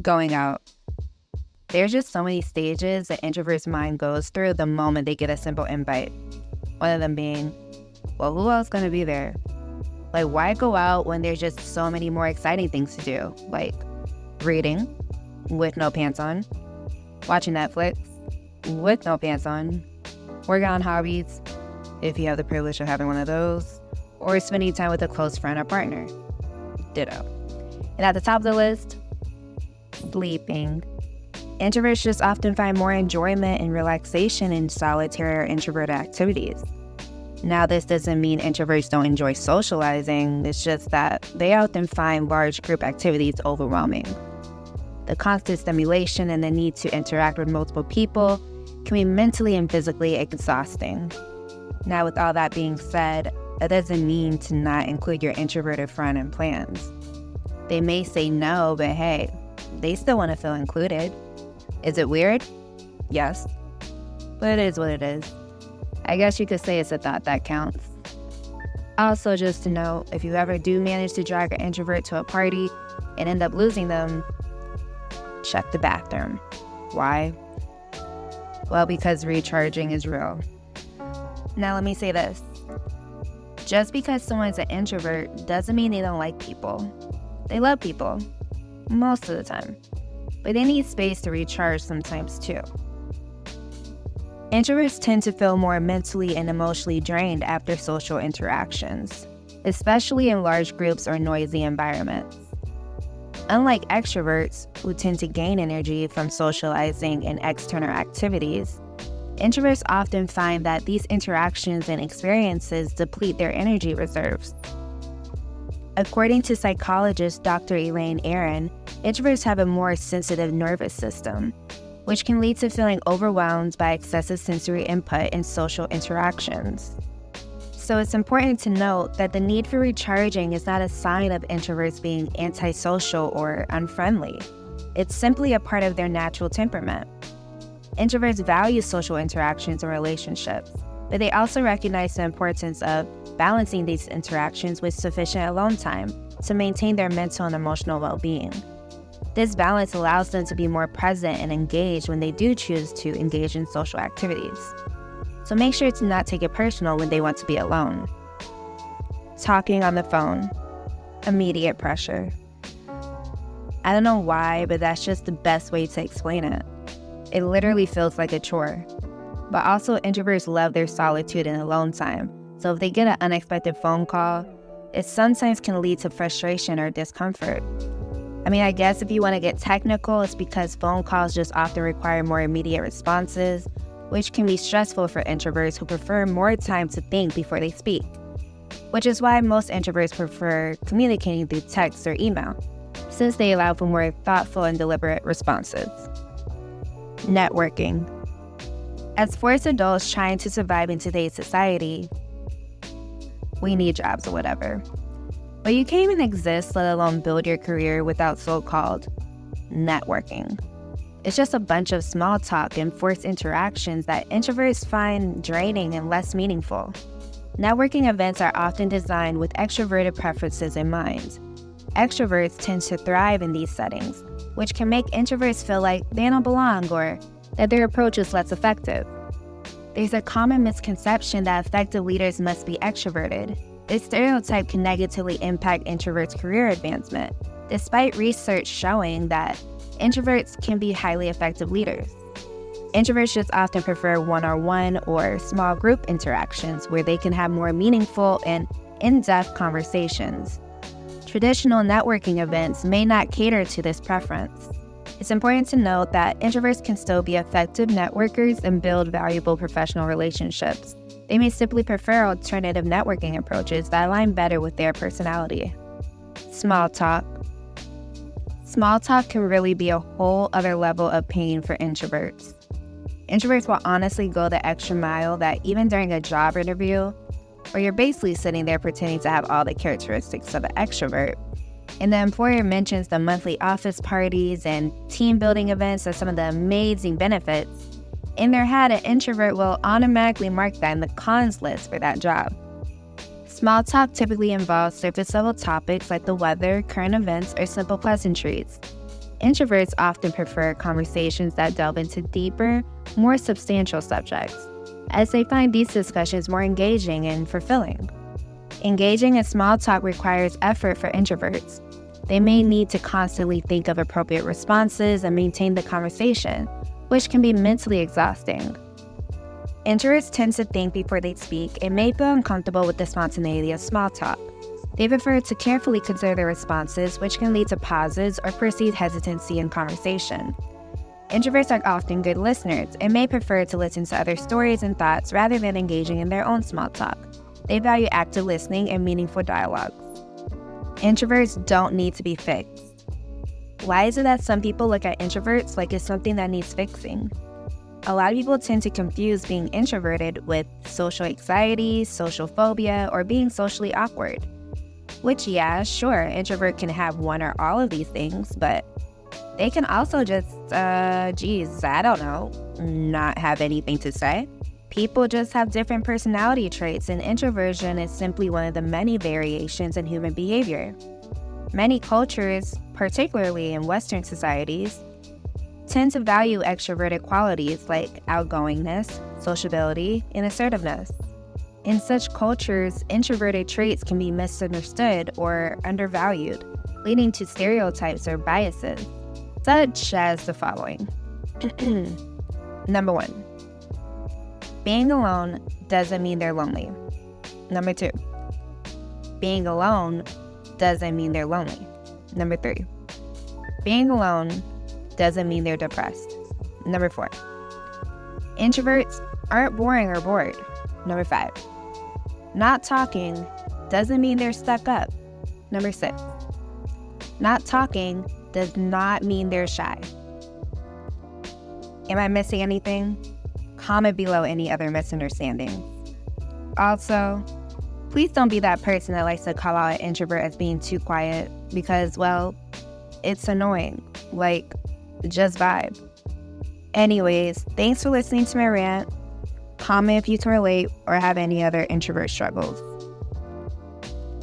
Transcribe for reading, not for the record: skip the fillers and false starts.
Going out. There's just so many stages that introvert's mind goes through the moment they get a simple invite. One of them being, well, who else gonna be there? Like, why go out when there's just so many more exciting things to do? Like reading with no pants on, watching Netflix with no pants on, working on hobbies, if you have the privilege of having one of those, or spending time with a close friend or partner. Ditto. And at the top of the list, sleeping. Introverts just often find more enjoyment and relaxation in solitary or introverted activities. Now, this doesn't mean introverts don't enjoy socializing, it's just that they often find large group activities overwhelming. The constant stimulation and the need to interact with multiple people can be mentally and physically exhausting. Now, with all that being said, that doesn't mean to not include your introverted friend in plans. They may say no, but hey, they still want to feel included. Is it weird? Yes. But it is what it is. I guess you could say it's a thought that counts. Also, just to note, if you ever do manage to drag an introvert to a party and end up losing them, check the bathroom. Why? Well, because recharging is real. Now let me say this. Just because someone's an introvert doesn't mean they don't like people. They love people, most of the time. But they need space to recharge sometimes too. Introverts tend to feel more mentally and emotionally drained after social interactions, especially in large groups or noisy environments. Unlike extroverts, who tend to gain energy from socializing and external activities, introverts often find that these interactions and experiences deplete their energy reserves. According to psychologist Dr. Elaine Aron, introverts have a more sensitive nervous system, which can lead to feeling overwhelmed by excessive sensory input and social interactions. So it's important to note that the need for recharging is not a sign of introverts being antisocial or unfriendly. It's simply a part of their natural temperament. Introverts value social interactions and relationships, but they also recognize the importance of balancing these interactions with sufficient alone time to maintain their mental and emotional well-being. This balance allows them to be more present and engaged when they do choose to engage in social activities. So make sure to not take it personal when they want to be alone. Talking on the phone. Immediate pressure. I don't know why, but that's just the best way to explain it. It literally feels like a chore. But also, introverts love their solitude and alone time. So if they get an unexpected phone call, it sometimes can lead to frustration or discomfort. I mean, I guess if you want to get technical, it's because phone calls just often require more immediate responses, which can be stressful for introverts who prefer more time to think before they speak, which is why most introverts prefer communicating through text or email, since they allow for more thoughtful and deliberate responses. Networking. As forced adults trying to survive in today's society, we need jobs or whatever. But you can't even exist, let alone build your career without so-called networking. It's just a bunch of small talk and forced interactions that introverts find draining and less meaningful. Networking events are often designed with extroverted preferences in mind. Extroverts tend to thrive in these settings, which can make introverts feel like they don't belong or that their approach is less effective. There's a common misconception that effective leaders must be extroverted. This stereotype can negatively impact introverts' career advancement, despite research showing that introverts can be highly effective leaders. Introverts just often prefer one-on-one or small group interactions where they can have more meaningful and in-depth conversations. Traditional networking events may not cater to this preference. It's important to note that introverts can still be effective networkers and build valuable professional relationships. They may simply prefer alternative networking approaches that align better with their personality. Small talk. Small talk can really be a whole other level of pain for introverts. Introverts will honestly go the extra mile that even during a job interview, where you're basically sitting there pretending to have all the characteristics of an extrovert, and the employer mentions the monthly office parties and team building events as some of the amazing benefits, in their head, an introvert will automatically mark that in the cons list for that job. Small talk typically involves surface-level topics like the weather, current events, or simple pleasantries. Introverts often prefer conversations that delve into deeper, more substantial subjects, as they find these discussions more engaging and fulfilling. Engaging in small talk requires effort for introverts. They may need to constantly think of appropriate responses and maintain the conversation, which can be mentally exhausting. Introverts tend to think before they speak and may feel uncomfortable with the spontaneity of small talk. They prefer to carefully consider their responses, which can lead to pauses or perceived hesitancy in conversation. Introverts are often good listeners and may prefer to listen to other stories and thoughts rather than engaging in their own small talk. They value active listening and meaningful dialogue. Introverts don't need to be fixed. Why is it that some people look at introverts like it's something that needs fixing? A lot of people tend to confuse being introverted with social anxiety, social phobia, or being socially awkward. Which, yeah, sure, introvert can have one or all of these things, but they can also just, I don't know, not have anything to say. People just have different personality traits, and introversion is simply one of the many variations in human behavior. Many cultures, particularly in Western societies, tend to value extroverted qualities like outgoingness, sociability, and assertiveness. In such cultures, introverted traits can be misunderstood or undervalued, leading to stereotypes or biases, such as the following. Number 1. Being alone doesn't mean they're lonely. Number 2. Being alone doesn't mean they're lonely. Number 3. Being alone doesn't mean they're depressed. Number 4. Introverts aren't boring or bored. Number 5. Not talking doesn't mean they're stuck up. Number 6. Not talking does not mean they're shy. Am I missing anything? Comment below any other misunderstandings. Also, please don't be that person that likes to call out an introvert as being too quiet because, well, it's annoying. Like, just vibe. Anyways, thanks for listening to my rant. Comment if you can relate or have any other introvert struggles.